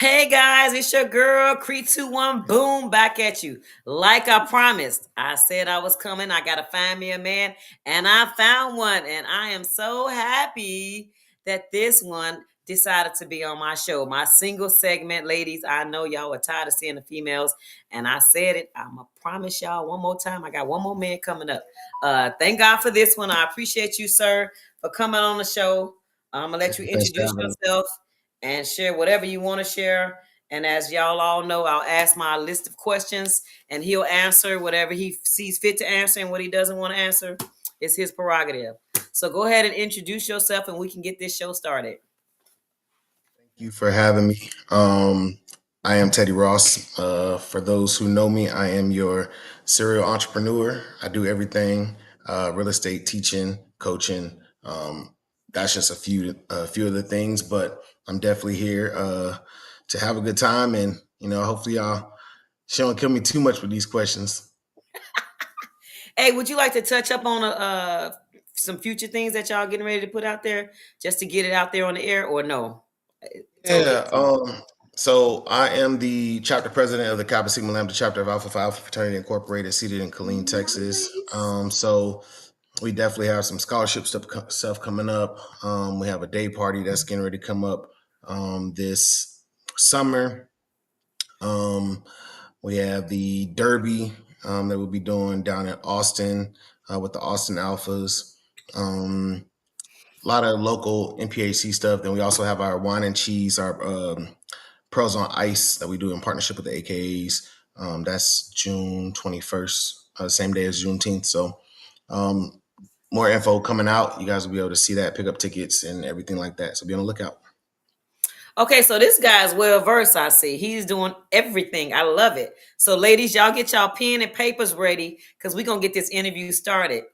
Hey guys, it's your girl, Cree21 Boom, back at you. Like I promised, I said I was coming. I got to find me a man, and I found one. And I am so happy that this one decided to be on my show. My single segment, ladies. I know y'all were tired of seeing the females, and I said it. I'm going to promise y'all one more time. I got one more man coming up. Thank God for this one. I appreciate you, sir, for coming on the show. I'm going to let you Thanks for introduce having me. yourself and share whatever you want to share. And as y'all all know, I'll ask my list of questions and he'll answer whatever he sees fit to answer, and what he doesn't want to answer is his prerogative. So go ahead and introduce yourself and we can get this show started. Thank you for having me. I am Teddy Ross. For those who know me, I am your serial entrepreneur. I do everything real estate, teaching, coaching. That's just a few of the things, but I'm definitely here to have a good time, and hopefully y'all she don't kill me too much with these questions. Hey, would you like to touch up on some future things that y'all getting ready to put out there just to get it out there on the air, or no? Totally up Yeah. to you. So I am the chapter president of the Kappa Sigma Lambda chapter of Alpha Phi Alpha Fraternity Incorporated, seated in Killeen, Texas. Nice. So we definitely have some scholarship stuff coming up. We have a day party that's getting ready to come up this summer. Um, we have the Derby that we'll be doing down in Austin with the Austin Alphas. A lot of local NPHC stuff. Then we also have our wine and cheese, our Pearls on Ice that we do in partnership with the AKAs. That's June 21st, same day as Juneteenth. So um, more info coming out. You guys will be able to see that, pick up tickets and everything like that. So be on the lookout. Okay, so this guy's well versed. I see he's doing everything. I love it. So, ladies, y'all get y'all pen and papers ready because we're gonna get this interview started.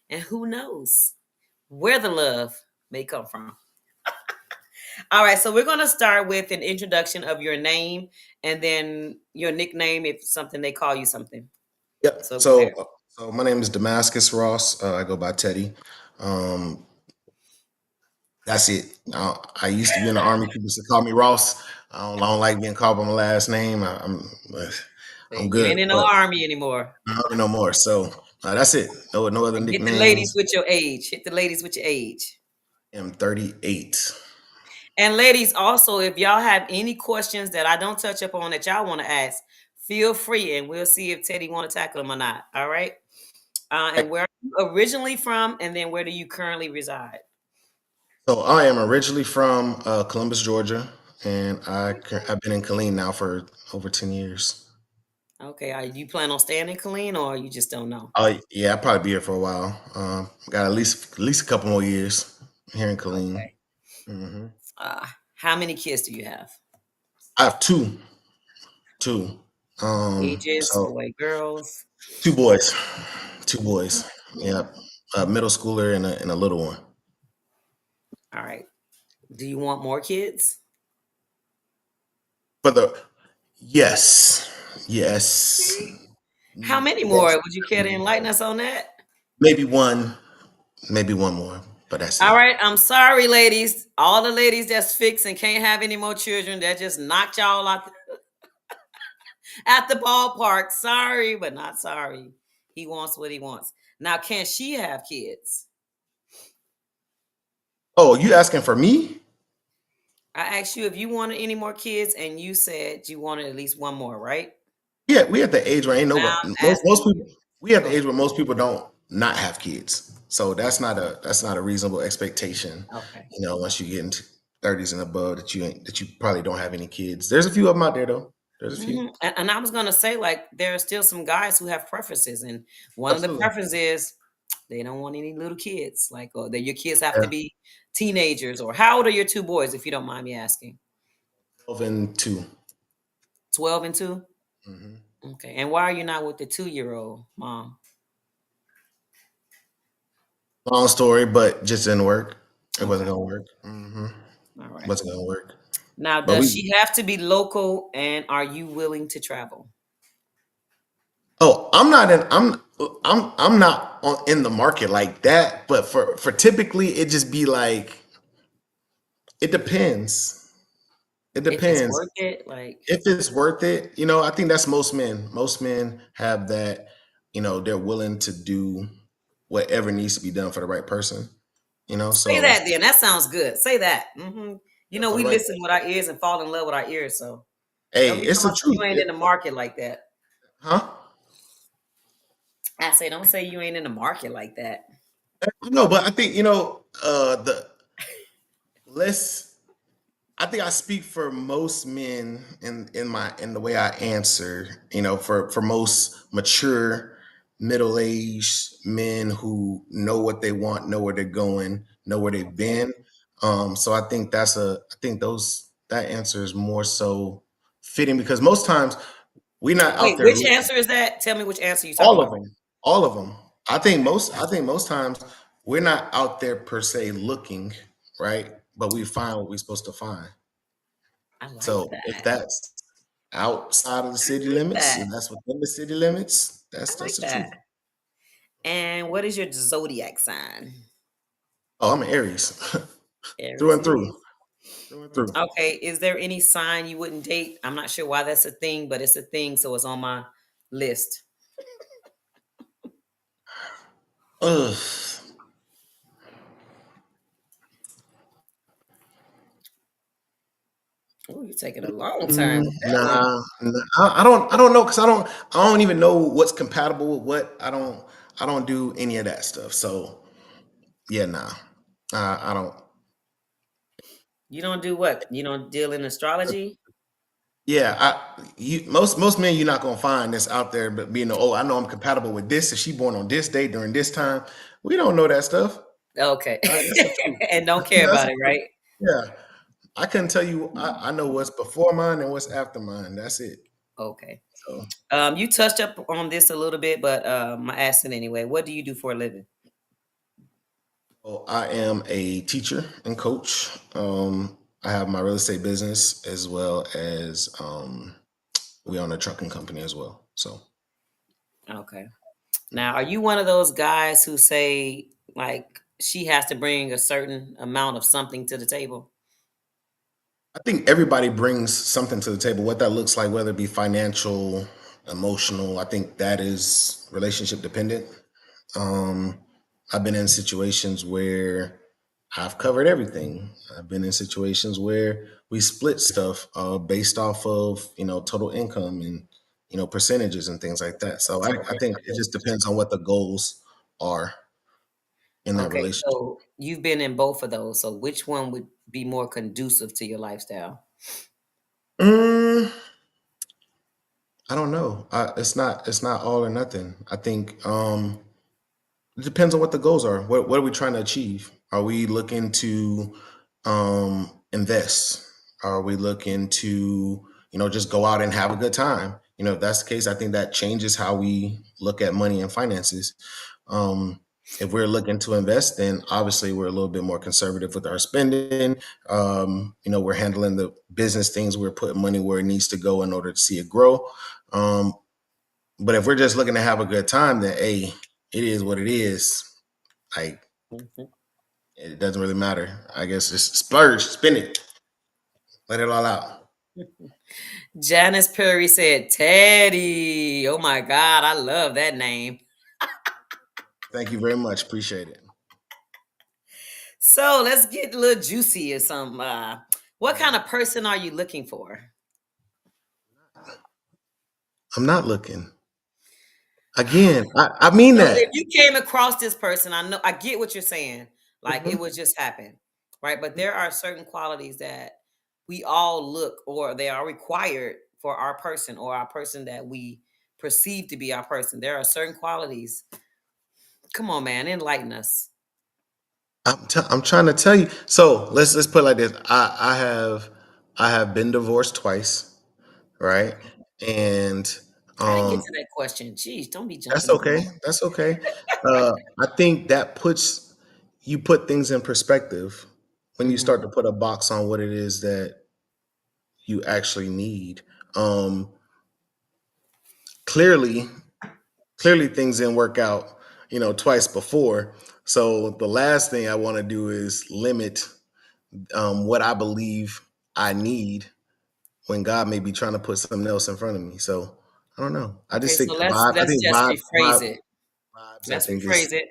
And who knows where the love may come from. All right, so we're gonna start with an introduction of your name and then your nickname if something they call you something. Yep. So go So ahead. so my name is Damascus Ross. I go by Teddy. Um, that's it. I used to be in the army. People used to call me Ross. I don't like being called by my last name. I'm You good, ain't in no but army anymore. no more. So that's it. No other And hit the ladies nicknames. with your age. Hit the ladies with your age. I'm 38. And ladies, also, if y'all have any questions that I don't touch up on that y'all want to ask, feel free, and we'll see if Teddy want to tackle them or not. All right. And where are you originally from, and then where do you currently reside? So I am originally from Columbus, Georgia, and I've been in Killeen now for over 10 years. Okay. Are you plan on staying in Killeen, or you just don't know? Oh yeah, I'll probably be here for a while. Got at least a couple more years here in Killeen. Okay. hmm How many kids do you have? I have two. Ages, So boy, girls. two boys, two boys. Yep, a middle schooler and a little one. All right. Do you want more kids? For the yes, yes, How many more? yes. Would you care to enlighten us on that? Maybe one, maybe one more, but that's All it. right, I'm sorry, ladies. All the ladies that's fixed and can't have any more children, that just knocked y'all out at the ballpark. Sorry, but not sorry. He wants what he wants. Now, can she have kids? Oh, you asking for me? I asked you if you wanted any more kids, and you said you wanted at least one more, right? Yeah, we at the age where ain't Now nobody. I'm Most asking people. you. We at Go the ahead. age where most people don't not have kids. So that's not a reasonable expectation. Okay. Once you get into 30s and above, that you probably don't have any kids. There's a few of them out there though. There's a few. And I was gonna say, like, there are still some guys who have preferences, and one of the Absolutely. preferences is they don't want any little kids, like, or that your kids have to Yeah. be teenagers. Or how old are your two boys, if you don't mind me asking? 12 and 2. 12 and 2. hmm Okay. And why are you not with the 2-year-old, mom? Long story, but just didn't work. It Okay. wasn't gonna work. All right. Wasn't gonna work. Now, But does we. she have to be local, and are you willing to travel? Oh, I'm not in. I'm not in the market like that. But for typically, it just be like it depends. It If it's depends. worth it, like, If it's worth it, I think that's most men. Most men have that, they're willing to do whatever needs to be done for the right person, say so that then. That sounds good. Say that. yeah, for We the right. listen with our ears and fall in love with our ears. So Hey, don't be it's talking the about truth. you ain't in the market like that. Huh? I say, don't say you ain't in the market like that. No, but I think, the let's I think I speak for most men in the way I answer, for most mature, middle-aged men who know what they want, know where they're going, know where they've Okay. been. So I think those that answer is more so fitting because most times we're not out Wait, there which looking. answer is that? Tell me which answer you talking All of about. them, all of them. I think most times we're not out there per se looking, right? But we find what we're supposed to find. I like So if that. that's outside of the I city like limits that. and that's within the city limits, I that's like the truth. that. And what is your zodiac sign? Oh, I'm an Aries through Aries and it through, is. through and through. Okay. Is there any sign you wouldn't date? I'm not sure why that's a thing, but it's a thing, so it's on my list. Ugh. Oh, you're taking a long time with that one. Nah, I don't know because I don't even know what's compatible with what. I don't do any of that stuff. So yeah, nah, I don't. You don't do what? You don't deal in astrology? Yeah, most men you're not gonna find that's out there, but being oh, I know I'm compatible with this. If she born on this day during this time, we don't know that stuff. Okay. That's the truth. And don't care That's about the it, truth. right? Yeah, I couldn't tell you. I know what's before mine and what's after mine. That's it. Okay. So, You touched up on this a little bit, but I asked it anyway. What do you do for a living? I am a teacher and coach. I have my real estate business as well as we own a trucking company as well. So, Okay. Now, are you one of those guys who say like she has to bring a certain amount of something to the table? I think everybody brings something to the table. What that looks like, whether it be financial, emotional, I think that is relationship dependent. Um, I've been in situations where I've covered everything. I've been in situations where we split stuff based off of total income and percentages and things like that. So I think it just depends on what the goals are in that Okay, relationship. so you've been in both of those. So which one would be more conducive to your lifestyle? Mm, I don't know. It's not all or nothing. I think it depends on what the goals are. What are we trying to achieve? Are we looking to invest? Are we looking to, just go out and have a good time? If that's the case, I think that changes how we look at money and finances. Um, if we're looking to invest, then obviously we're a little bit more conservative with our spending. We're handling the business things. We're putting money where it needs to go in order to see it grow. Um, but if we're just looking to have a good time, then hey, it is what it is. Like Mhm. it doesn't really matter. I guess just splurge, spend it, let it all out. Janice Perry said, Teddy. Oh my God, I love that name. Thank you very much. Appreciate it. So let's get a little juicy or something. What kind Mm. of person are you looking for? I'm not looking. Again, I mean So if that. you came across this person, I know I get what you're saying. Like it Mhm. would just happen, right? But there are certain qualities that we all look or they are required for our person or our person that we perceive to be our person. There are certain qualities. Come on, man, enlighten us. I'm trying to tell you. So let's put it like this. I have been divorced twice, right? And I didn't get um to that question. Jeez, don't be that's jumping the okay. gun. That's okay. I think that puts you put things in perspective when you Mhm. start to put a box on what it is that you actually need. Um, clearly, clearly things didn't work out, twice before. So the last thing I want to do is limit what I believe I need. when God may be trying to put something else in front of me. So I don't know. I Okay, just so think let's vibe. I let's think just vibe, rephrase it. vibes. I Let's think rephrase is it.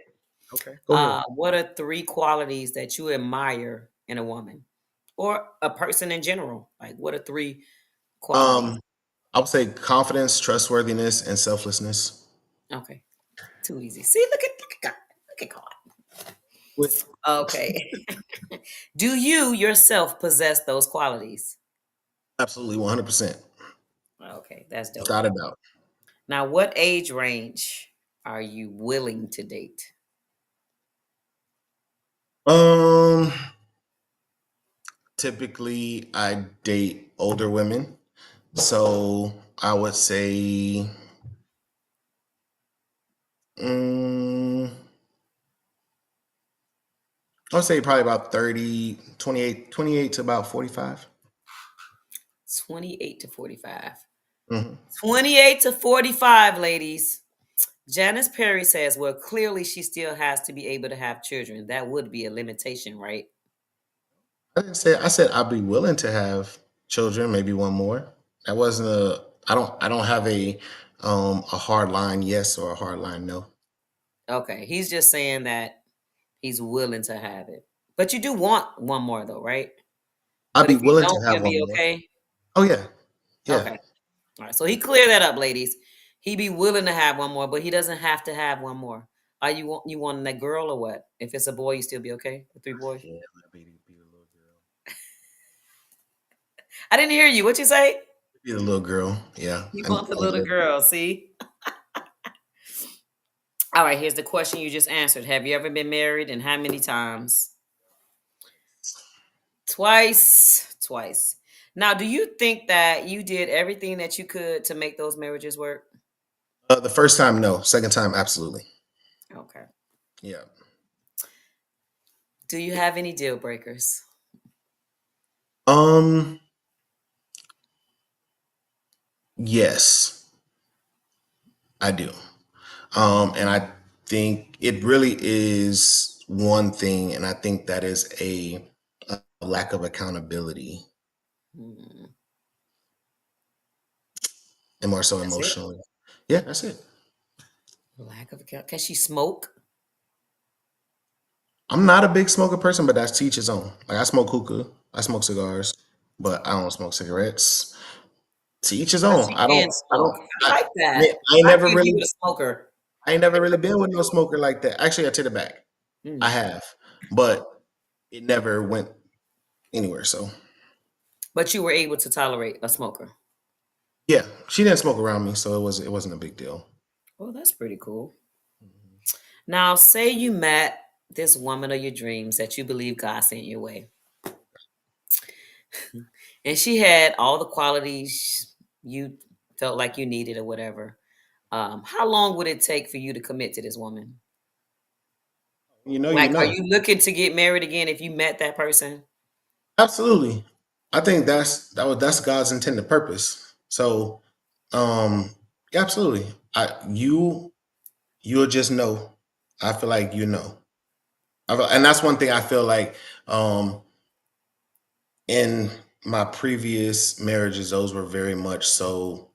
okay. Go ahead. What are three qualities that you admire in a woman or a person in general? Like, what are three qualities? Um, I would say confidence, trustworthiness, and selflessness. Okay, too easy. See, look at God. Look at God. With Okay. Do you yourself possess those qualities? absolutely 100%, Okay, that's dope. without a doubt. Now, what age range are you willing to date? Um, typically I date older women, so I would say, mm, I would say probably about 30, 28 to about 45. 28 to 45. Mhm. 28 to 45, ladies. Janice Perry says, well, clearly she still has to be able to have children. That would be a limitation, right? I didn't say. I said I'd be willing to have children, maybe one more. That wasn't a. I don't have a hard line yes or a hard line no. Okay. He's just saying that he's willing to have it. But you do want one more, though, right? I'd But be if you willing to don't, have you'll one be more. okay. Oh yeah, yeah. Okay. All right. So he cleared that up, ladies. He be willing to have one more, but he doesn't have to have one more. Are you wanting that girl or what? If it's a boy, you still be okay with three boys? Yeah, be the little girl. I didn't hear you. What you say? Be the little girl. Yeah, You and, want the little and girl, see? All right, here's the question you just answered. Have you ever been married and how many times? Twice. Twice. Now, do you think that you did everything that you could to make those marriages work? the first time no, second time absolutely. Okay. Yeah. Do you have any deal breakers? Um. Yes, I do. And I think it really is one thing, and I think that is a lack of accountability Hmm, and more so that's it. emotionally. Yeah, that's it. Lack of account. Can she smoke? I'm not a big smoker person, but that's to each his own. Like I smoke hookah, I smoke cigars, but I don't smoke cigarettes. To each his But own. she can I smoke. don't. I like I that. ain't I never could be really. with a smoker. I ain't never really been with no smoker like that. Actually, I take it back. I Mm. have, but it never went anywhere. So But you were able to tolerate a smoker. yeah, she didn't smoke around me, so it wasn't a big deal. Well, that's pretty cool. Now, say you met this woman of your dreams that you believe God sent your way, and she had all the qualities you felt like you needed or whatever. How long would it take for you to commit to this woman? You know, you Like, are know. you looking to get married again if you met that person? Absolutely. I think that's God's intended purpose. So, yeah, absolutely. You'll just know. I feel like you know. And that's one thing I feel like um in my previous marriages, those were very much so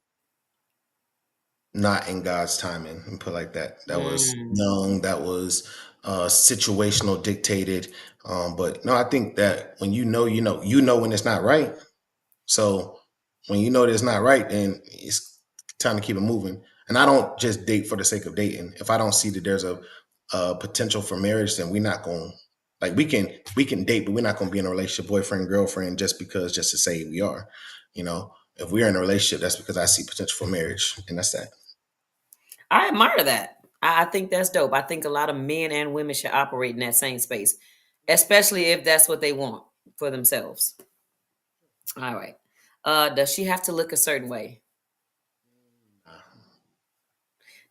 not in God's timing and put like that. That was Mm, young, that was situational dictated. But no, I think that when you know when it's not right. So when you know that it's not right, then it's time to keep it moving. And I don't just date for the sake of dating. If I don't see that there's a potential for marriage, then we're not going. Like we can date, but we're not going to be in a relationship, boyfriend girlfriend, just to say we are. You know, if we're in a relationship, that's because I see potential for marriage, and that's that. I admire that. I think that's dope. I think a lot of men and women should operate in that same space, especially if that's what they want for themselves. All right. Does she have to look a certain way?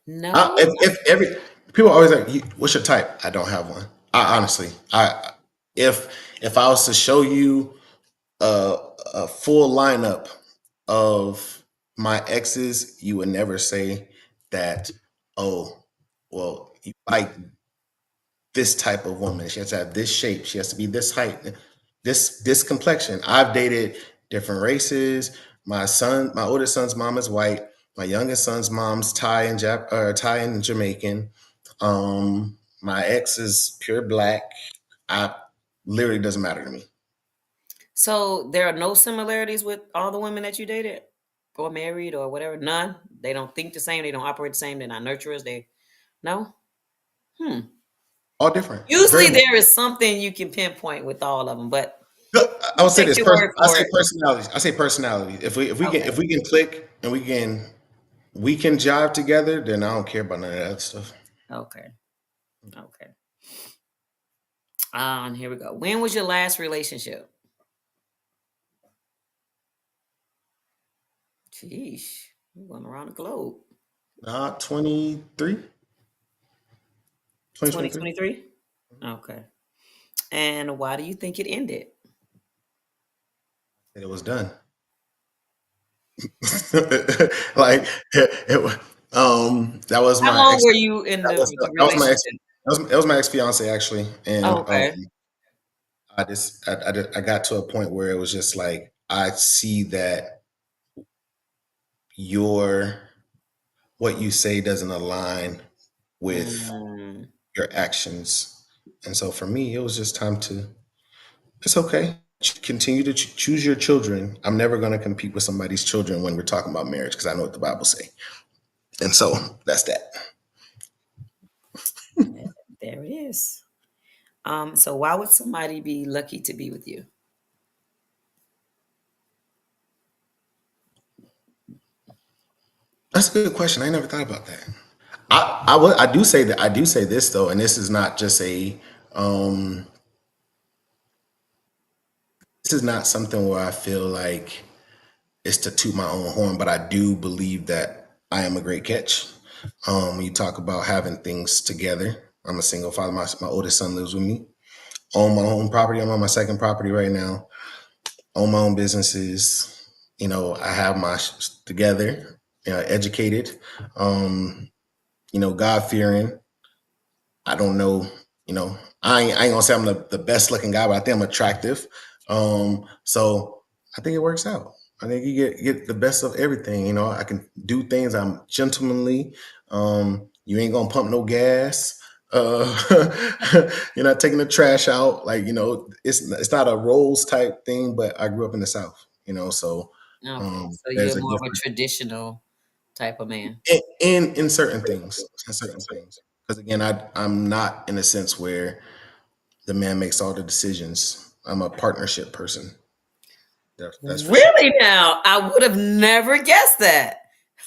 No. If every people always like, "What's your type?" I don't have one. I honestly, I if if I was to show you a, a full lineup of my exes, you would never say that, oh, well, you like this type of woman. She has to have this shape. She has to be this height, this complexion. I've dated different races, My oldest son's mom is white. My youngest son's mom's Thai and Jamaican. My ex is pure black. I literally doesn't matter to me. So there are no similarities with all the women that you dated or married or whatever. None. They don't think the same. They don't operate the same. They're not nurturers. They no. Hmm. All different, very Usually much. there is something you can pinpoint with all of them, but I would say take this. your word I for say it. personality. I say personality. Okay. If we can click and we can jive together, then I don't care about none of that stuff. Okay. Okay. And here we go. When was your last relationship? Sheesh. You went around the globe. 23, 2023. 2023? Okay. And why do you think it ended? It was done. Like that was How my long ex. were you in the That was my ex. relationship? That was my ex fiance actually, and Oh, okay. I got to a point where it was just like I see that your what you say doesn't align with Mm, your actions, and so for me, it was just time to. It's okay. Continue to choose your children. I'm never going to compete with somebody's children when we're talking about marriage because I know what the Bible say, and so that's that. yeah, there it is. So why would somebody be lucky to be with you? That's a good question. I never thought about that. I do say this though, and this is not just a um this is not something where I feel like it's to toot my own horn, but I do believe that I am a great catch. When you talk about having things together, I'm a single father. My oldest son lives with me. Own my own property. I'm on my second property right now. Own my own businesses. I have together. Educated. Um, God fearing. I don't know, I ain't gonna say I'm the best looking guy, but I think I'm attractive. So I think it works out. I think you get the best of everything. I can do things. I'm gentlemanly. You ain't gonna pump no gas. You're not taking the trash out. Like it's not a roles type thing. But I grew up in the South. So Okay, so you're there's a more of a difference traditional type of man. in certain things. Because again, I'm not in a sense where the man makes all the decisions. I'm a partnership person. That's for sure. Really now, I would have never guessed that.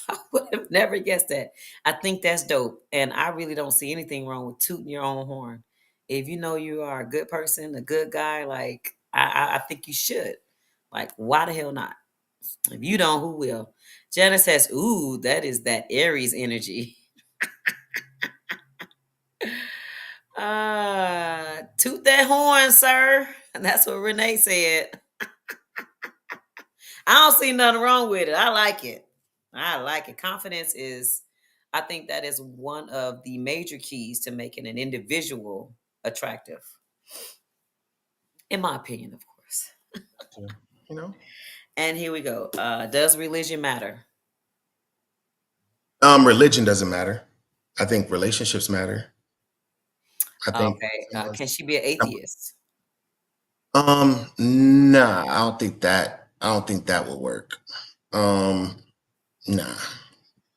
I would have never guessed that. I think that's dope. And I really don't see anything wrong with tooting your own horn. If you know you are a good person, a good guy, like I think you should. Like, why the hell not? If you don't, who will? Janice says, ooh, that is that Aries energy. Toot that horn, sir. And that's what Renee said. I don't see nothing wrong with it. I like it. I like it. Confidence is, I think that is one of the major keys to making an individual attractive, in my opinion, of course. You know, And here we go. Does religion matter? religion doesn't matter. I think relationships matter. I think Okay. someone's. Can she be an atheist? Nah, I don't think that will work. Um, nah,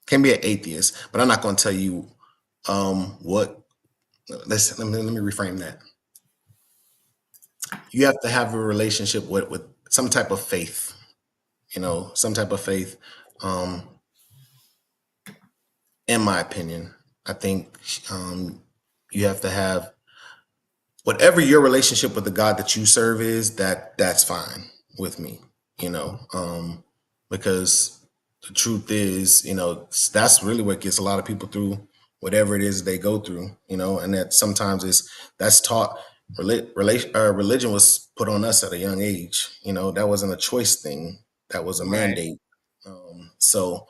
can be an atheist, but I'm not going to tell you what. Let me reframe that. You have to have a relationship with some type of faith. Some type of faith. Um, in my opinion, I think you have to have whatever your relationship with the God that you serve is. That's fine with me. Because the truth is, that's really what gets a lot of people through whatever it is they go through. And that sometimes that's taught. Religion was put on us at a young age. That wasn't a choice thing. That was a Right. mandate. So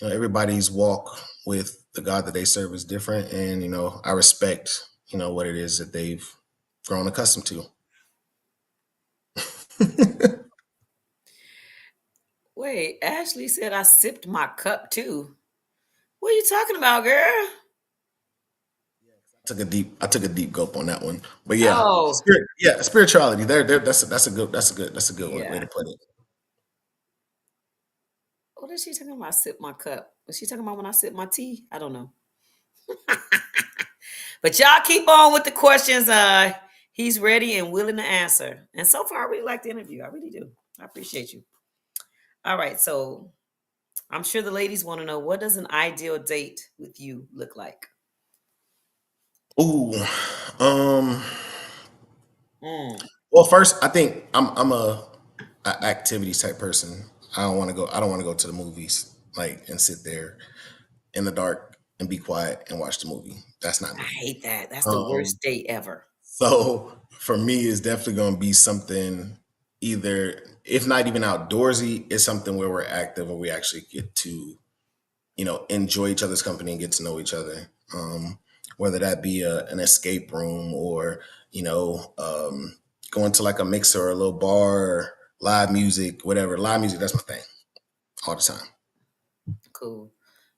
everybody's walk with the God that they serve is different, and I respect what it is that they've grown accustomed to. Wait, Ashley said I sipped my cup too. What are you talking about, girl? I took a deep gulp on that one. But yeah, Oh, spirituality. There. That's a good way yeah. to put it. What is she talking about? I sip my cup. Was she talking about when I sip my tea? I don't know. But y'all keep on with the questions. He's ready and willing to answer. And so far, I really like the interview. I really do. I appreciate you. All right, so I'm sure the ladies want to know, what does an ideal date with you look like? Ooh, um. Mm, Well, first, I think I'm a activities type person. I don't want to go to the movies like and sit there in the dark and be quiet and watch the movie. That's not I me. hate that. That's the Um, worst date ever. so for me, it's definitely going to be something either, if not even outdoorsy, it's something where we're active and we actually get to, enjoy each other's company and get to know each other. Whether that be an escape room or, going to like a mixer or a little bar, or live music, whatever. Live music, that's my thing all the time. Cool.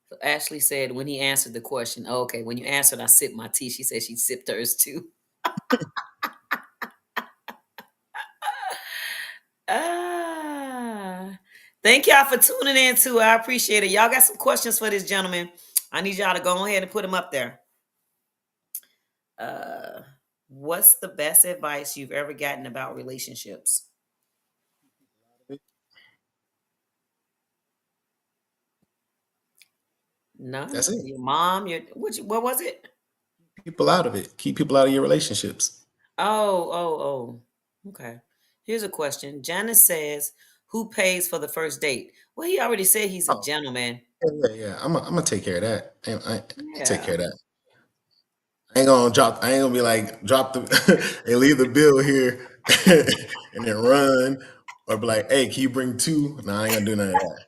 So Ashley said when he answered the question, oh, okay, when you answered, I sipped my tea. She said she sipped hers too. Ah, thank y'all for tuning in too. I appreciate it. Y'all got some questions for this gentleman. I need y'all to go ahead and put them up there. Uh, what's the best advice you've ever gotten about relationships? None. That's it. Your mom. What was it? People out of it. Keep people out of your relationships. Oh. Okay. Here's a question. Janice says, "Who pays for the first date?" Well, he already said he's a Oh, gentleman. yeah. I'm gonna take care of that. I take Yeah. care of that. I ain't gonna be like drop the and leave the bill here and then run or be like, hey, can you bring two? No, I ain't gonna do none of that.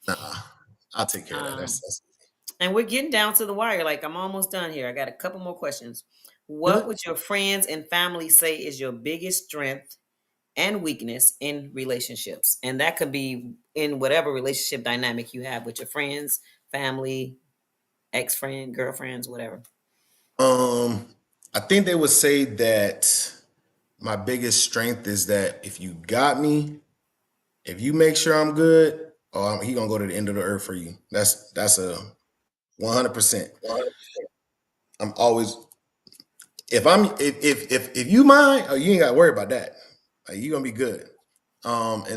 Nah, I'll take care of that. Um, That's and we're getting down to the wire. Like I'm almost done here. I got a couple more questions. What good. would your friends and family say is your biggest strength and weakness in relationships? And that could be in whatever relationship dynamic you have with your friends, family, ex-friend, girlfriends, whatever. Um, I think they would say that my biggest strength is that if you got me, if you make sure I'm good, he gonna go to the end of the earth for you. That's a 100%. I'm always if you mind, oh, you ain't got to worry about that. Like, you gonna be good. And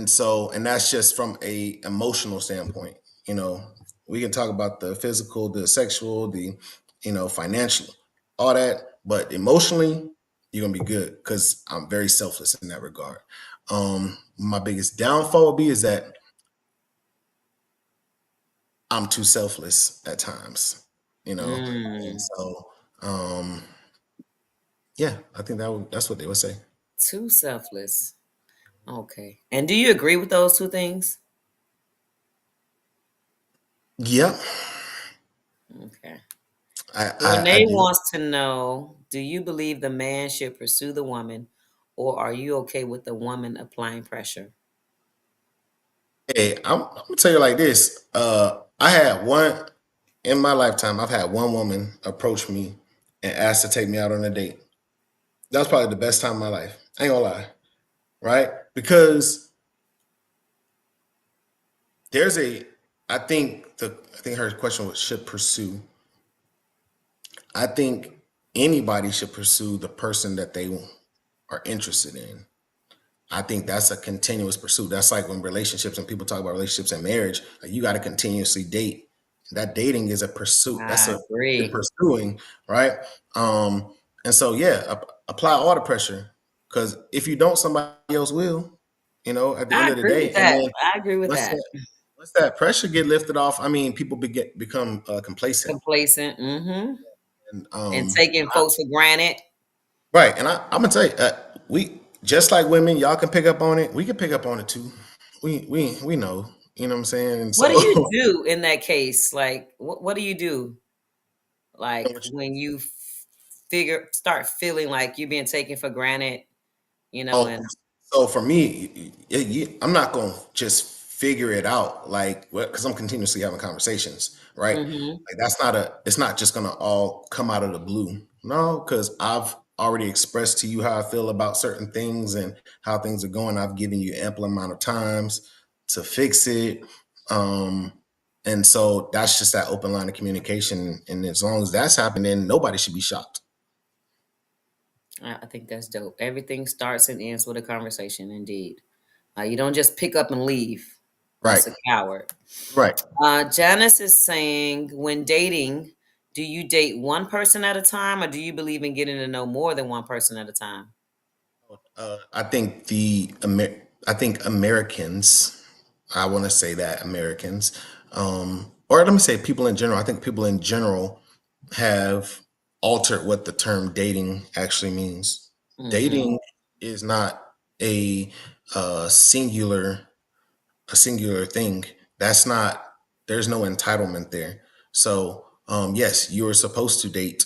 that's just from a emotional standpoint. You know, we can talk about the physical, the sexual, the financial, all that, but emotionally, you're gonna be good because I'm very selfless in that regard. My biggest downfall would be is that I'm too selfless at times. And Mm, so um, yeah, I think that's what they would say. too selfless. Okay. And do you agree with those two things? Yep, Okay. I Renee do. wants to know, do you believe the man should pursue the woman, or are you okay with the woman applying pressure? Hey, I'm gonna tell you like this. I had one in my lifetime. I've had one woman approach me and ask to take me out on a date. That was probably the best time of my life. I ain't gonna lie, right? Because there's a. I think her question was should pursue. I think anybody should pursue the person that they are interested in. I think that's a continuous pursuit. That's like when relationships and people talk about relationships and marriage, like you got to continuously date. That dating is a pursuit. That's I you're agree. pursuing, right? And so yeah, apply all the pressure because if you don't, somebody else will. At the I end of the agree day, with and that. then I agree with once that. that pressure get lifted off, I mean, people become complacent. Complacent. Mm-hmm. And And taking folks for granted. right, and I'm gonna tell you, we just like women, y'all can pick up on it. We can pick up on it too. We know, you know what I'm saying. And What so, do you do in that case? Like, what do you do? Like what when you start feeling like you're being taken for granted, oh, and So for me, I'm not going to just figure it out like, because I'm continuously having conversations, right? Mm-hmm. Like it's not just going to all come out of the blue. No, because I've already expressed to you how I feel about certain things and how things are going. I've given you ample amount of times to fix it. Um, and so that's just that open line of communication. And as long as that's happening, then nobody should be shocked. I think that's dope. Everything starts and ends with a conversation, indeed. You don't just pick up and leave. Right. That's a coward. Right. Janice is saying, when dating, do you date one person at a time, or do you believe in getting to know more than one person at a time? I think I think Americans. I want to say that Americans, or let me say people in general. I think people in general have altered what the term dating actually means. Mm-hmm. Dating is not a singular thing. That's not, there's no entitlement there. So yes, you're supposed to date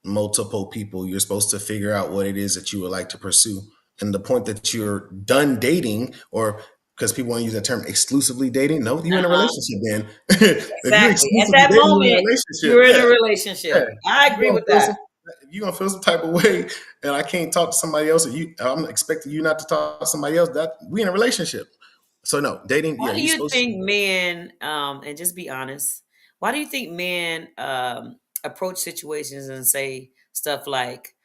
multiple people. You're supposed to figure out what it is that you would like to pursue. And the point that you're done dating, or because people want to use the term exclusively dating, no, you're in a Uh-huh. relationship then. If you're Exactly. At exclusively that dating, you're in a moment, relationship. you're in a Yeah. Yeah. relationship. I If agree with that. if you're gonna feel some type of way and I can't talk to somebody else, or I'm expecting you not to talk to somebody else, that we in a relationship. So no, dating, yeah, Why do you're you supposed to. think men, and just be honest, why do you think men approach situations and say stuff like,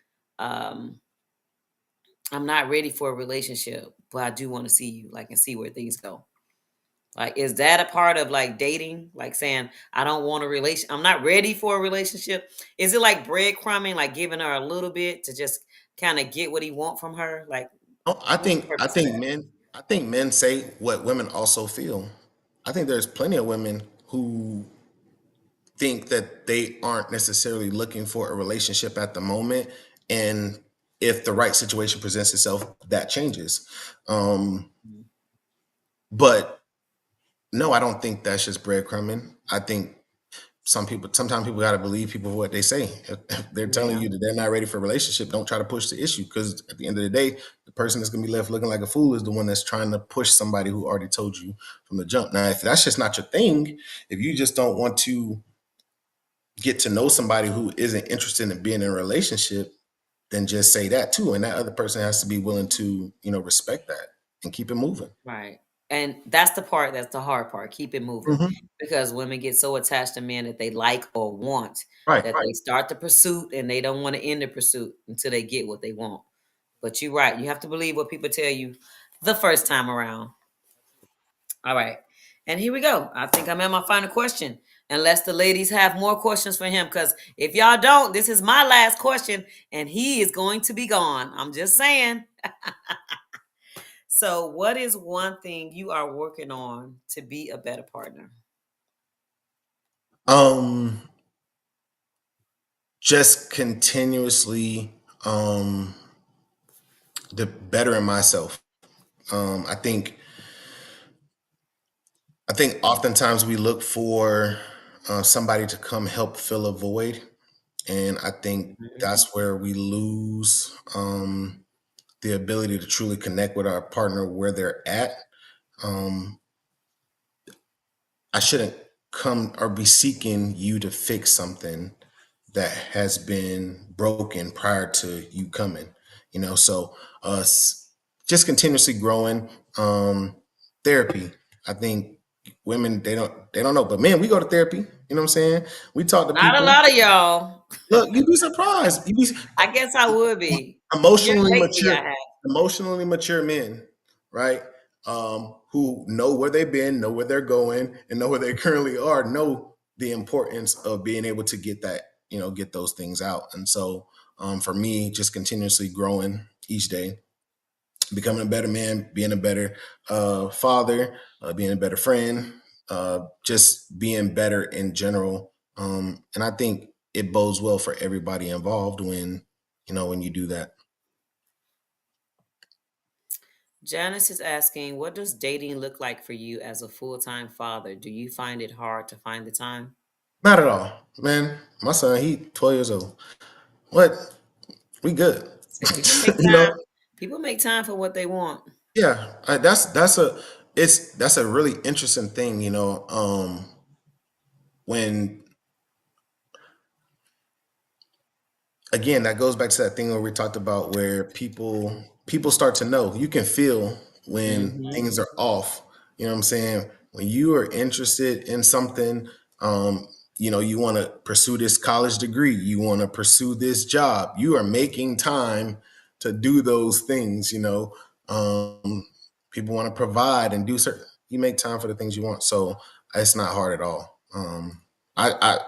um, I'm not ready for a relationship, but I do want to see you, like, and see where things go? Like, is that a part of like dating? Like saying, I don't want a relation, I'm not ready for a relationship. Is it like breadcrumbing, like giving her a little bit to just kind of get what he want from her? Like, Oh, what's the I purpose of think that? men say what women also feel. I think there's plenty of women who think that they aren't necessarily looking for a relationship at the moment, and if the right situation presents itself, that changes. Mhm. But no, I don't think that's just breadcrumbing. I think sometimes people got to believe people for what they say. If they're telling Yeah. you that they're not ready for a relationship, don't try to push the issue, because at the end of the day, the person that's going to be left looking like a fool is the one that's trying to push somebody who already told you from the jump. Now, if that's just not your thing, if you just don't want to get to know somebody who isn't interested in being in a relationship, then just say that too, and that other person has to be willing to, respect that and keep it moving. Right. And that's the part that's the hard part. Keep it moving. Hmm. Because women get so attached to men that they like or want Right. that they start the pursuit and they don't want to end the pursuit until they get what they want. But you're right. You have to believe what people tell you the first time around. All right. And here we go. I think I'm at my final question. Unless the ladies have more questions for him. Because if y'all don't, this is my last question and he is going to be gone. I'm just saying. So, what is one thing you are working on to be a better partner? Um, just continuously um the bettering myself. Um, I think oftentimes we look for somebody to come help fill a void, and I think Mhm. that's where we lose the ability to truly connect with our partner where they're at. Um, I shouldn't come or be seeking you to fix something that has been broken prior to you coming. So just continuously growing. Therapy. I think women, they don't know, but man, we go to therapy. You know what I'm saying? We talk to Not a people. lot of y'all. Look, you'd be surprised. I guess I would be. Here Emotionally lately, mature I have. men, right? Who know where they've been, know where they're going, and know where they currently are, know the importance of being able to get that, get those things out. And so for me, just continuously growing each day, becoming a better man, being a better father, being a better friend, just being better in general. And I think it bodes well for everybody involved when you do that. Janice is asking, what does dating look like for you as a full time father? Do you find it hard to find the time? Not at all, man. My son, he 12 years old. What? We good. So people make you time. know? People make time for what they want. Yeah, that's a really interesting thing, when again, that goes back to that thing where we talked about where people start to know. You can feel when Mm-hmm. things are off. You know what I'm saying? When you are interested in something, um, you want to pursue this college degree, you want to pursue this job, you are making time to do those things, people want to provide and do certain, you make time for the things you want. So it's not hard at all. I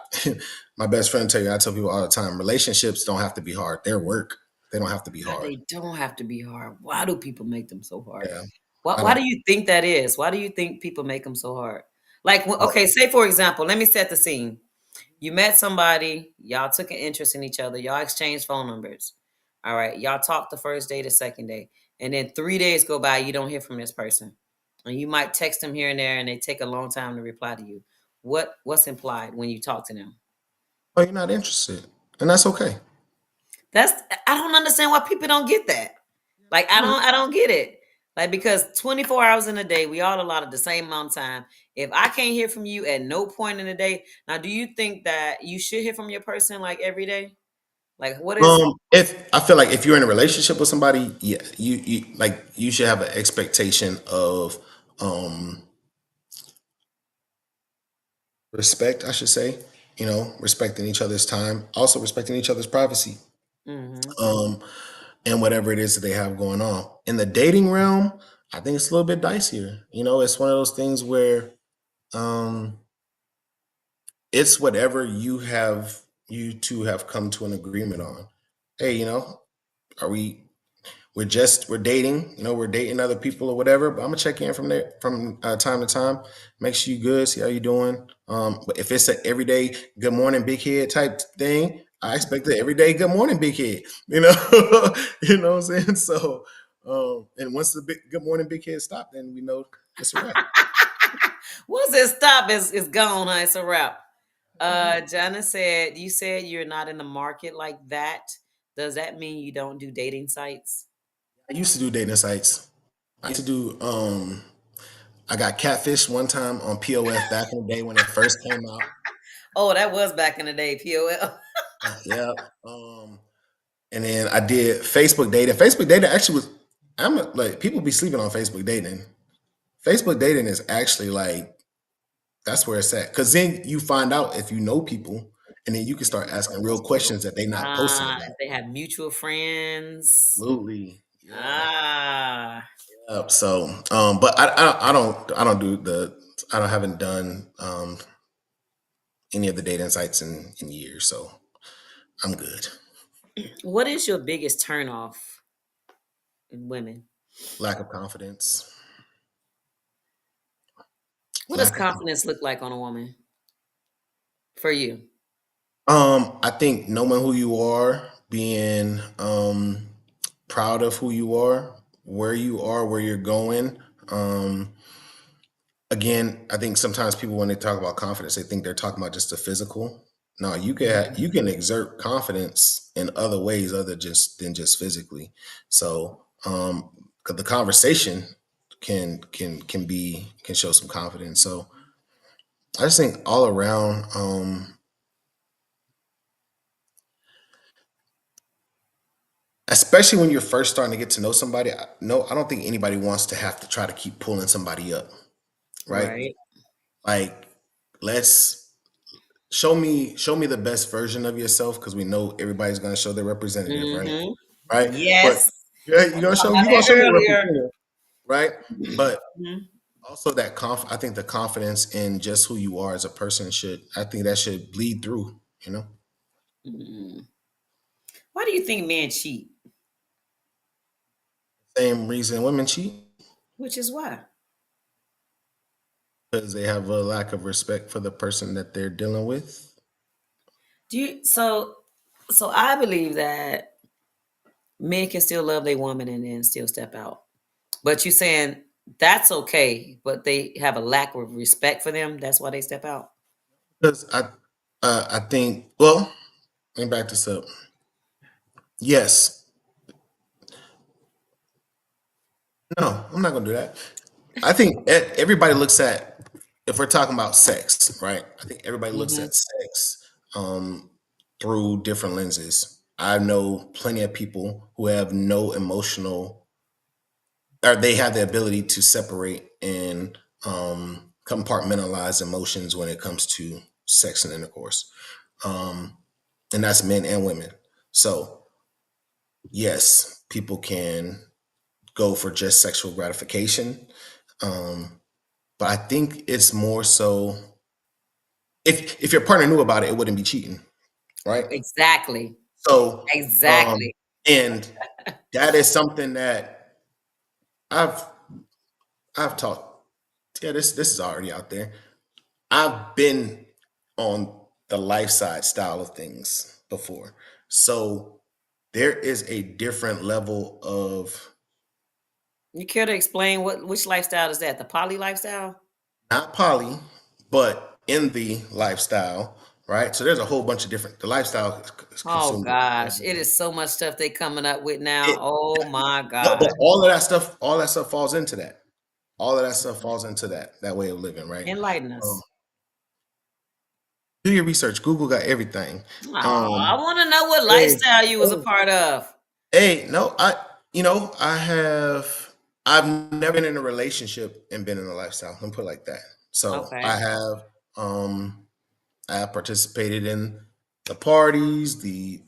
my best friend tell you, I tell people all the time, relationships don't have to be hard. They're work. They don't have to be God, hard. they don't have to be hard. Why do people make them so hard? Yeah. Why, I why don't do you think that is? Why do you think people make them so hard? Like, uh, okay, say for example, let me set the scene. You met somebody, y'all took an interest in each other, y'all exchanged phone numbers. All right, y'all talked the first day, the second day, and then 3 days go by, you don't hear from this person. And you might text them here and there, and they take a long time to reply to you. What's implied when you talk to them? oh, you're not interested. And that's okay. That's I don't understand why people don't get that. Like I don't get it. Like because 24 hours in a day, we all allotted the same amount of time. If I can't hear from you at no point in the day, now do you think that you should hear from your person like every day? Like what is If I feel like if you're in a relationship with somebody, yeah, you should have an expectation of um respect, I should say, respecting each other's time, also respecting each other's privacy. hmm Um and whatever it is that they have going on. In the dating realm, I think it's a little bit dicier. It's one of those things where um it's whatever you two have come to an agreement on. Hey, are we're dating, we're dating other people or whatever, but I'm gonna check in from there from time to time, make sure you good, see how you doing. But if it's an everyday good morning big head type thing, I expect the everyday good morning big head, you know what I'm saying? So and once the big good morning big head stop, then we know it's a wrap. Once it stop, it's gone, huh? It's a wrap. Jana said, you said you're not in the market like that. Does that mean you don't do dating sites? I used to do dating sites. I used to do I got catfish one time on POF back in the day when it first came out. Oh, that was back in the day, POL. Yeah. And then I did Facebook dating. Facebook dating actually was like people be sleeping on Facebook dating. Facebook dating is actually like that's where it's at. Cause then you find out if you know people and then you can start asking real questions that they not posting If about. they have mutual friends. Absolutely. Yeah. Ah. So but I don't do I don't haven't done any of the dating sites in years, so I'm good. What is your biggest turn off in women? Lack of confidence. What does Lack of confidence look like on a woman for you? I think knowing who you are, being proud of who you are, where you're going. Again, I think sometimes people when they talk about confidence, they think they're talking about just the physical. No, you can exert confidence in other ways other just than just physically. So, 'cause the conversation can show some confidence. So, I just think all around, especially when you're first starting to get to know somebody, no, I don't think anybody wants to have to try to keep pulling somebody up, right? Right. Like, let's show me the best version of yourself because we know everybody's going to show their representative, right? Mm-hmm. Right, but Yes. yeah, I was talking you're about gonna that show me a earlier. representative, right? But Mhm. also I think the confidence in just who you are as a person I think that should bleed through, you know. Mhm. Why do you think men cheat? Same reason women cheat, Which is why. because they have a lack of respect for the person that they're dealing with. Do you so I believe that men can still love their woman and then still step out. But you saying that's okay, but they have a lack of respect for them. That's why they step out. Because I think, well, let me back this up. Yes, No, I'm not gonna do that. I think everybody looks at, if we're talking about sex, right? I think everybody looks Hmm. at sex um, through different lenses. I know plenty of people who have no emotional, or they have the ability to separate and compartmentalize emotions when it comes to sex and intercourse, um, and that's men and women. So yes, people can go for just sexual gratification. Um, but I think it's more so, if your partner knew about it, it wouldn't be cheating, right? Exactly. So, Exactly. and that is something that I've I've taught. Yeah, this is already out there. I've been on the life side style of things before, so there is a different level of, You care to explain which lifestyle is that? The poly lifestyle? not poly, but in the lifestyle, right? So there's a whole bunch of different. The lifestyle is Oh consumed. gosh, it is so much stuff they coming up with now. It, Oh my but God. all that stuff falls into that. All of that stuff falls into that way of living, right? Enlighten Um, us. do your research. Google got everything. Oh, I Um, want to know what hey, lifestyle you was a hey, part of. hey, no, I have. I've never been in a relationship and been in a lifestyle. Let me put it like that. So Okay. um, I have participated in the parties, the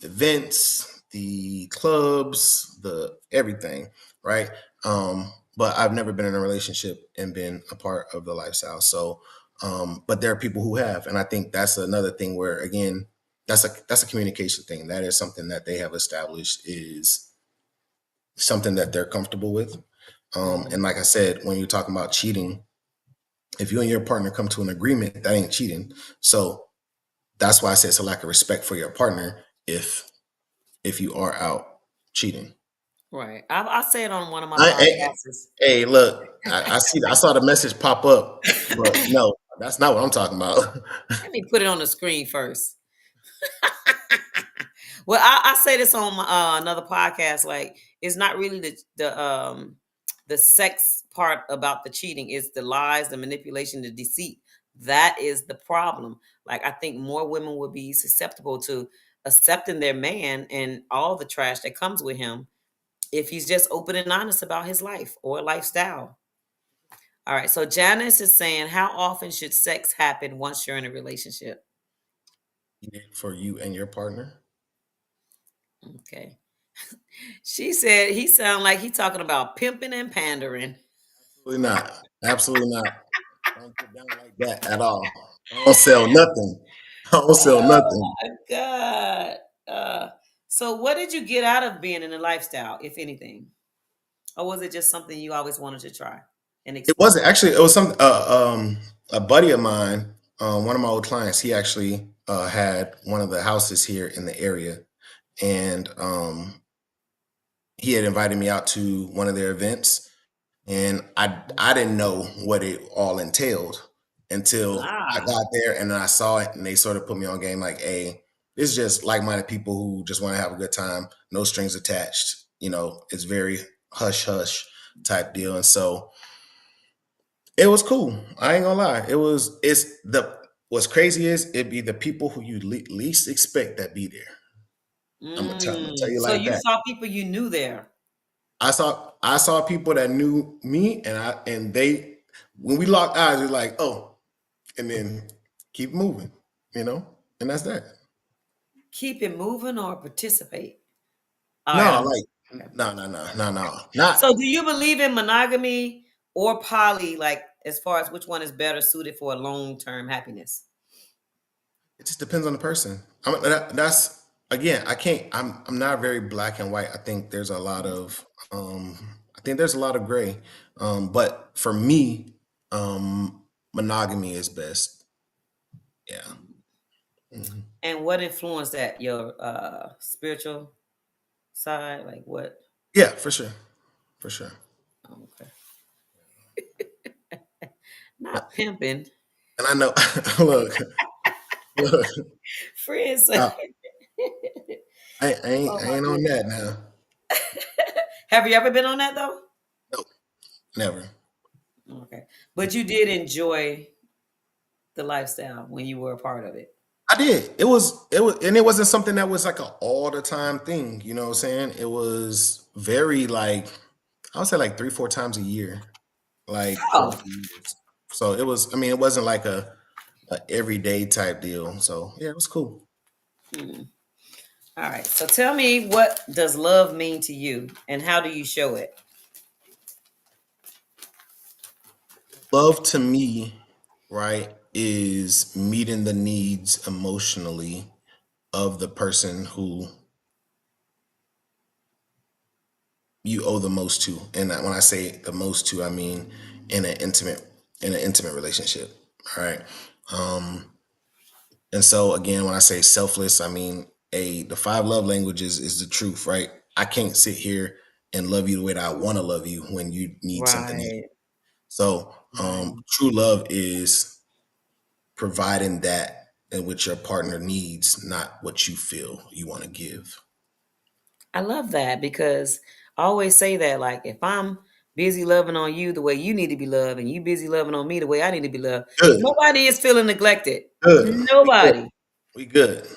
events, the clubs, the everything, right? But I've never been in a relationship and been a part of the lifestyle. So, but there are people who have, and I think that's another thing where, again, that's a communication thing. That is something that they have established, is something that they're comfortable with. And Hmm. like I said, when you're talking about cheating, if you and your partner come to an agreement, that ain't cheating. So that's why I say it's a lack of respect for your partner if you are out cheating. Right. I say it on one of my I, podcasts. hey, look, I saw the message pop up, but no, that's not what I'm talking about. Let me put it on the screen first. Well, I say this on my, another podcast. Like, it's not really the sex part about the cheating. It's the lies, the manipulation, the deceit. That is the problem. Like, I think more women would be susceptible to accepting their man and all the trash that comes with him if he's just open and honest about his life or lifestyle. All right. So Janice is saying, how often should sex happen once you're in a relationship? For you and your partner, Okay. She said he sound like he talking about pimping and pandering. absolutely not, absolutely not. I don't get down like that at all. I don't sell nothing. I don't sell Oh nothing. my God. So what did you get out of being in a lifestyle, if anything? Or was it just something you always wanted to try and It explore? wasn't actually. It was some a buddy of mine, one of my old clients. He actually had one of the houses here in the area, and he had invited me out to one of their events, and I didn't know what it all entailed until I Ah, got there, and then I saw it, and they sort of put me on game like, "Hey, it's just like-minded people who just want to have a good time, no strings attached. It's very hush hush type deal." And so it was cool. I ain't gonna lie. It's the what's crazy is it be the people who you least expect that be there. I'm gonna tell you so like you that. saw people you knew there. I saw people that knew me, and they, when we locked eyes, we're like, oh, and then keep moving, and that's that. Keep it moving or participate. All right, No, I'm like, okay. no, no, no, no, no, not. So do you believe in monogamy or poly, like as far as which one is better suited for a long-term happiness? It just depends on the person. That's, again, I can't. I'm not very black and white. Um, I think there's a lot of gray. But for me, monogamy is best. Yeah. Mhm. And what influenced that? Your spiritual side? Like what? Yeah, for sure, for sure. Oh, okay. Not pimping. And I know, look, look, Friends. uh, I Oh ain't my on that goodness. now. Have you ever been on that though? Never. Okay. But you did enjoy the lifestyle when you were a part of it. I did. It was, and it wasn't something that was like a all the time thing. You know what I'm saying? It was very like, I would say like 3, 4 times a year, like for a Oh. few years. So it was. I mean, it wasn't like a everyday type deal. So yeah, it was cool. Hmm. All right. So tell me, what does love mean to you and how do you show it? Love to me, right, is meeting the needs emotionally of the person who you owe the most to. And when I say the most to, I mean in an intimate relationship. All right. Um, and so again, when I say selfless, I mean the 5 love languages is the truth, right? I can't sit here and love you the way that I want to love you when you need something. Right. So Right. true love is providing that in which your partner needs, not what you feel you want to give. I love that because I always say that, like, if I'm busy loving on you the way you need to be loved and you busy loving on me the way I need to be loved, Good, nobody is feeling neglected. good. We good. Nobody. We good.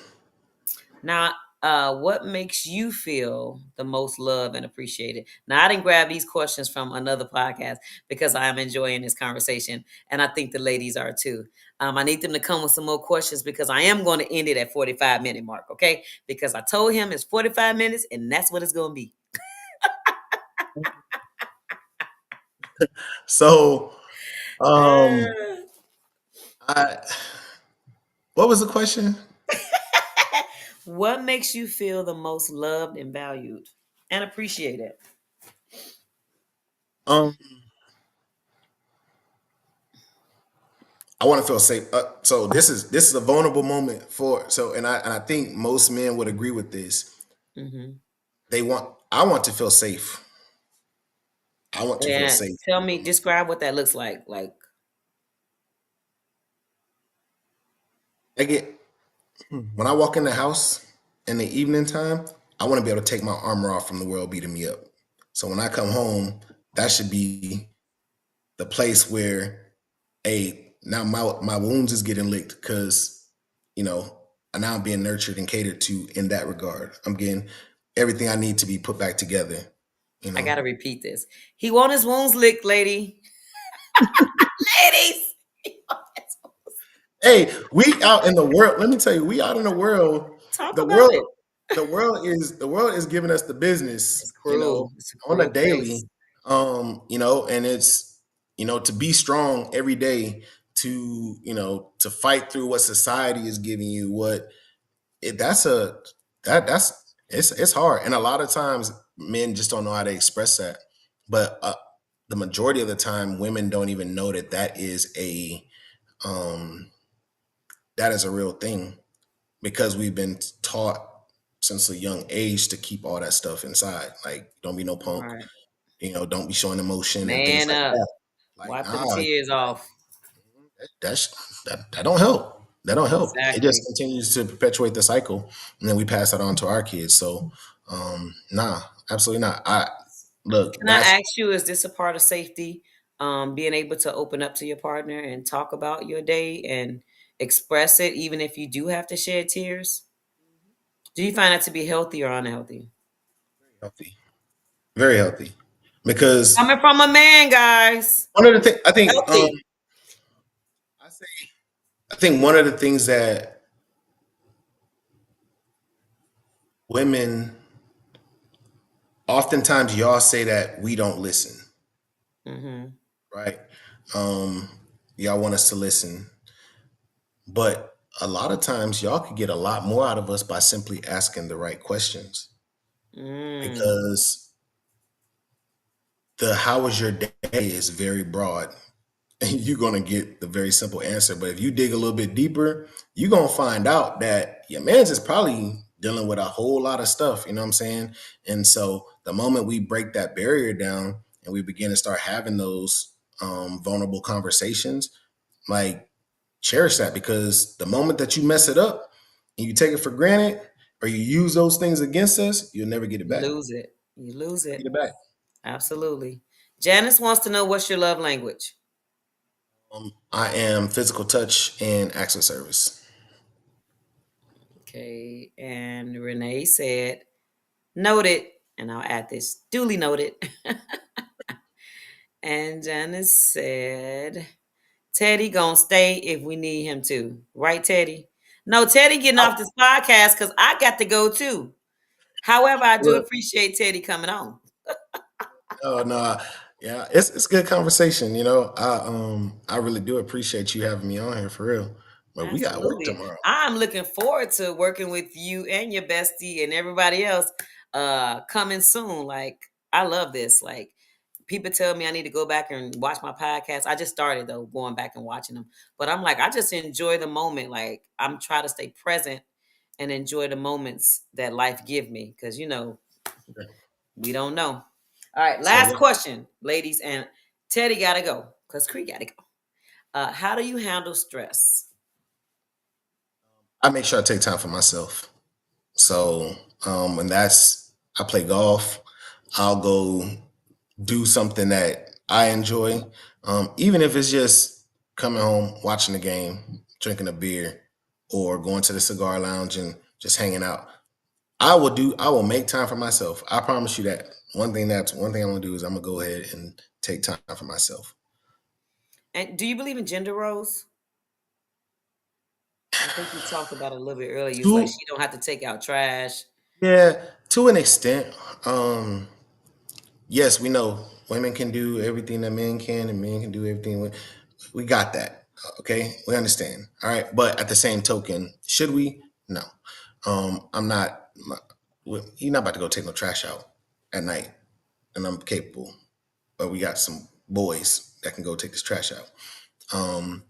Now, what makes you feel the most loved and appreciated? Now, I didn't grab these questions from another podcast because I am enjoying this conversation, and I think the ladies are too. I need them to come with some more questions because I am going to end it at 45-minute mark, okay? Because I told him it's 45 minutes, and that's what it's going to be. So, um, I what was the question? What makes you feel the most loved and valued and appreciated? Um, I want to feel safe. So this is a vulnerable moment for and I think most men would agree with this. Hmm. I want to feel safe. I want to feel And safe. tell me, describe what that looks like. Like, I get when I walk in the house in the evening time, I want to be able to take my armor off from the world beating me up. So when I come home, that should be the place where now my wounds is getting licked because you know now I'm being nurtured and catered to in that regard. I'm getting everything I need to be put back together. You I know, gotta repeat this. He want his wounds licked, ladies. hey, we out in the world. Let me tell you, we out in the world. Talk The about world, it. the world is giving us the It's business. cruel. It's a On a cruel daily. place. And it's to be strong every day to fight through what society is giving you. What it, that's a that's it's hard, and a lot of times men just don't know how to express that. But the majority of the time, women don't even know um, that is a real thing because we've been taught since a young age to keep all that stuff inside. Like, don't be no punk. Right. Don't be showing emotion and things Man like up. that. Like, Wipe them tears off. that don't help. That don't help. It just Exactly. continues to perpetuate the cycle, and then we pass that on to our kids. So, nah, absolutely not. I look. Can I ask you, is this a part of safety? Being able to open up to your partner and talk about your day and express it, even if you do have to shed tears? Do you find that to be healthy or unhealthy? Healthy, very healthy, because Coming from a man, guys. one of the things I think, Healthy. I say, I think one of the things that women oftentimes y'all say that we don't listen, Hmm. right? Um, y'all want us to listen, but a lot of times y'all could get a lot more out of us by simply asking the right questions. Mm. Because the how was your day is very broad, and you're going to get the very simple answer. But if you dig a little bit deeper, you're going to find out that your man's is probably dealing with a whole lot of stuff. You know what I'm saying? And so the moment we break that barrier down and we begin to start having those vulnerable conversations, like, cherish that, because the moment that you mess it up and you take it for granted or you use those things against us, you'll never get it You back. lose it. You lose Get it. it back. Absolutely. Janice wants to know what's your love language. I am physical touch and acts of service. Okay, and Renee said, noted, and I'll add this, duly noted. And Janice said, Teddy gonna stay if we need him to. Right, Teddy? No, Teddy getting off this podcast because I got to go too. However, I do Look, appreciate Teddy coming on. oh no, yeah, it's good conversation. I really do appreciate you having me on here for real. But we got work Absolutely. tomorrow. I'm looking forward to working with you and your bestie and everybody else coming soon. Like, I love this. Like, people tell me I need to go back and watch my podcast. I just started though, going back and watching them. But I'm like, I just enjoy the moment. Like, I'm trying to stay present and enjoy the moments that life give me. Cause we don't know. All right, So last yeah, question, ladies, and Teddy gotta go because Cree gotta go. How do you handle stress? I make sure I take time for myself. So and that's I play golf. I'll go do something that I enjoy, even if it's just coming home, watching the game, drinking a beer, or going to the cigar lounge and just hanging out. I will make time for myself. I promise you that. One thing I'm gonna do is I'm gonna go ahead and take time for myself. And do you believe in gender roles? I think you talked about it a little bit earlier. You was like, To she don't have to take out trash. Yeah, to an extent. Yes, we know women can do everything that men can, and men can do everything. We got that. Okay, we understand. All right, but at the same token, should we? No. I'm not. You're not about to go take no trash out at night, and I'm capable. But we got some boys that can go take this trash out. Um,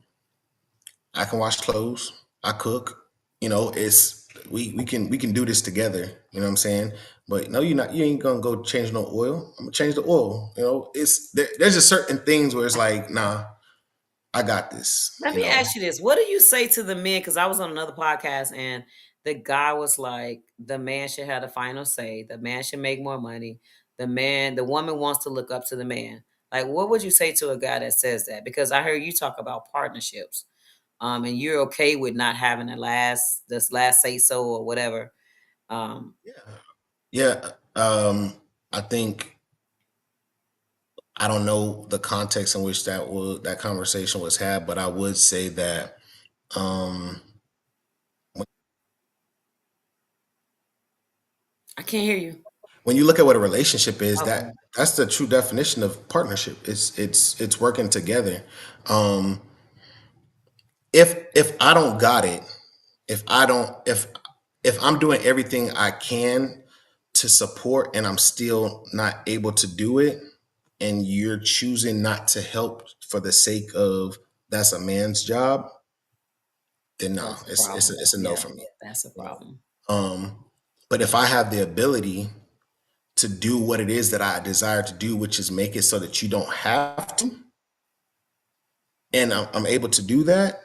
I can wash clothes. I cook. It's we can do this together. You know what I'm saying? But no, you ain't gonna go change no oil. I'm gonna change the oil. There's just certain things where it's like, nah, I got this. Let me ask you this. What do you say to the men? Because I was on another podcast and the guy was like, the man should have the final say. The man should make more money. The woman wants to look up to the man. Like, what would you say to a guy that says that? Because I heard you talk about partnerships. And you're okay with not having this last say so or whatever. Um, Yeah. I think I don't know the context in which that conversation was had, but I would say that um I can't hear you. when you look at what a relationship is, Okay. that's the true definition of partnership. It's working together. Um, if I don't got it, if I don't if I'm doing everything I can to support and I'm still not able to do it, and you're choosing not to help for the sake of that's a man's job, then no, That's a it's problem. it's a no Yeah, for me. that's a problem. But if I have the ability to do what it is that I desire to do, which is make it so that you don't have to, and I'm able to do that,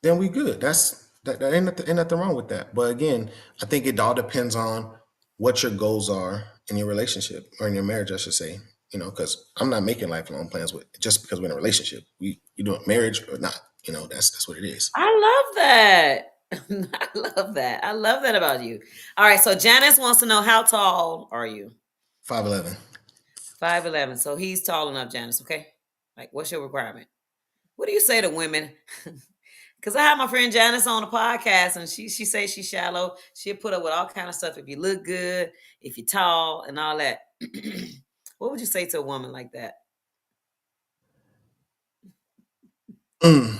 then we good. That ain't nothing wrong with that. But again, I think it all depends on what your goals are in your relationship or in your marriage, I should say. Because I'm not making lifelong plans with just because we're in a relationship. You doing marriage or not? That's what it is. I love that. I love that. I love that about you. All right. So Janice wants to know, how tall are you? 5'11". 5'11". So he's tall enough, Janice. Okay. Like, what's your requirement? What do you say to women? Because I have my friend Janice on the podcast, and she says she's shallow. She'll put up with all kind of stuff if you look good, if you're tall, and all that. What would you say to a woman like that? Mm.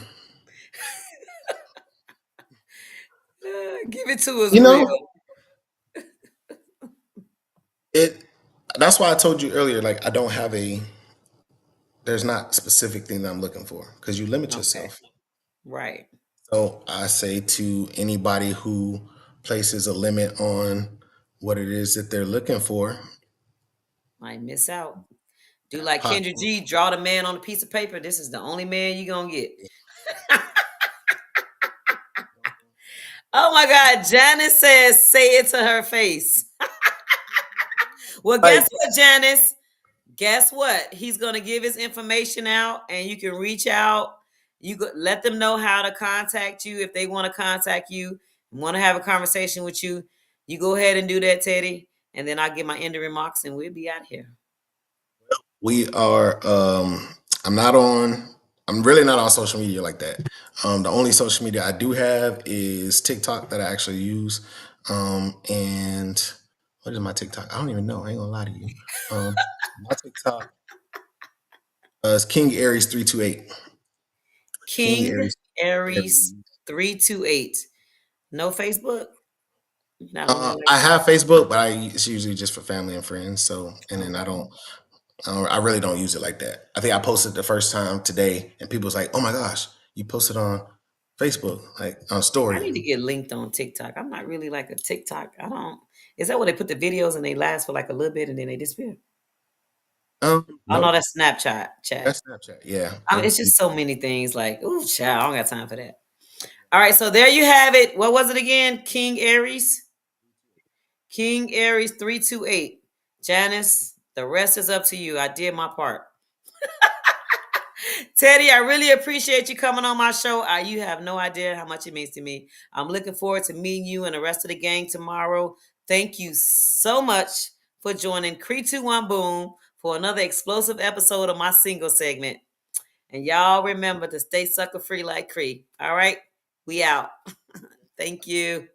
Give it to us You know, real. it. That's why I told you earlier. Like I don't have a. There's not specific thing that I'm looking for because you limit Okay. yourself. Right. So I say to anybody who places a limit on what it is that they're looking for, Might miss out. Do like Kendra possible. G, draw the man on a piece of paper. This is the only man you're gonna get. Oh my God. Janice says, say it to her face. Well, guess Like what, Janice? guess what? He's going to give his information out, and you can reach out. You go, let them know how to contact you if they want to contact you, want to have a conversation with you. You go ahead and do that, Teddy, and then I'll get my ending remarks, and we'll be out here. We are. I'm really not on social media like that. The only social media I do have is TikTok that I actually use. And what is my TikTok? I don't even know. I ain't gonna lie to you. My TikTok is King Aries 328. King Aries 328. No Facebook? I have Facebook, but it's usually just for family and friends. So, and then I really don't use it like that. I think I posted the first time today, and people was like, "Oh my gosh, you posted on Facebook, like on story." I need to get linked on TikTok. I'm not really like a TikTok. I don't. Is that where they put the videos and they last for like a little bit and then they disappear? Oh no, No, that's Snapchat. that's Snapchat. Yeah, It's just so many things. Like, ooh, child, I don't got time for that. All right, so there you have it. What was it again? King Aries 328. Janice, the rest is up to you. I did my part. Teddy, I really appreciate you coming on my show. You have no idea how much it means to me. I'm looking forward to meeting you and the rest of the gang tomorrow. Thank you so much for joining Cree 21 Boom for another explosive episode of my single segment. And y'all remember to stay sucker free like Cree. All right, we out. Thank you.